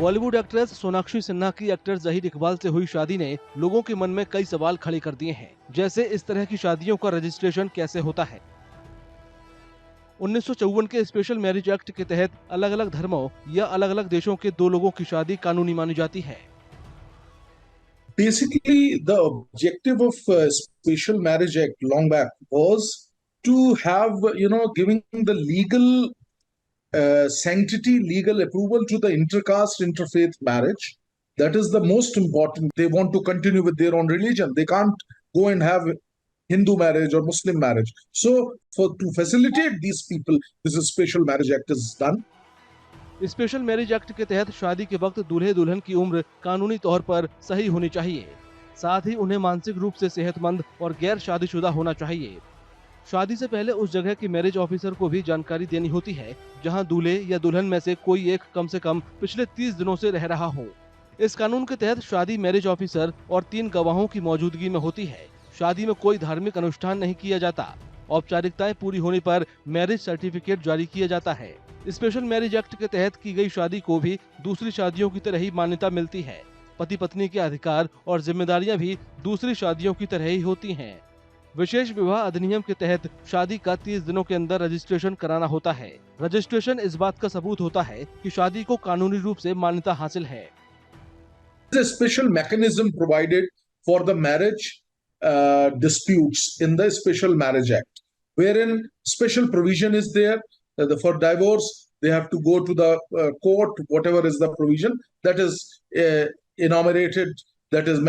Bollywood actress Sonakshi Sinha की actor Zaheer Iqbal से हुई शादी ने लोगों के मन में कई सवाल खड़े कर दिए हैं, जैसे इस तरह की शादियों का रजिस्ट्रेशन कैसे होता है। 1954 के स्पेशल मैरिज एक्ट के तहत अलग अलग धर्मों या अलग अलग देशों के दो लोगों की शादी कानूनी मानी जाती है। Basically, the objective of Special Marriage Act long back was to have, giving the legal sanctity, legal approval to the intercaste, interfaith marriage. That is the most important. They want to continue with their own religion. They can't go and have Hindu marriage or Muslim marriage. So, to facilitate these people, this is Special Marriage Act is done. Special marriage act के तहत शादी के वक्त दूल्हे दुल्हन की उम्र कानूनी तौर पर सही होनी चाहिए। साथ ही उन्हें मानसिक रूप से सेहतमंद और गैर शादीशुदा होना चाहिए। शादी से पहले उस जगह के मैरिज ऑफिसर को भी जानकारी देनी होती है जहां दूल्हे या दुल्हन में से कोई एक कम से कम पिछले 30 दिनों से रह रहा हो। इस कानून के तहत शादी मैरिज ऑफिसर और 3 गवाहों की मौजूदगी में होती है। शादी में कोई धार्मिक अनुष्ठान नहीं किया जाता। औपचारिकताएं पूरी होने पर मैरिज सर्टिफिकेट जारी किया जाता है। स्पेशल मैरिज एक्ट के तहत की गई शादी को भी दूसरी शादियों की तरह ही मान्यता मिलती है। पति पत्नी के अधिकार और जिम्मेदारियां भी दूसरी शादियों की तरह ही होती हैं। विशेष विवाह अधिनियम के तहत शादी का 30 दिनों के अंदर रजिस्ट्रेशन कराना होता है। रजिस्ट्रेशन इस बात का सबूत होता है कि शादी को कानूनी रूप से मान्यता हासिल है। There is a special mechanism provided for the marriage disputes in the Special Marriage Act, wherein special provision is there. For divorce, they have to go to the court, whatever is the provision that is enumerated, that is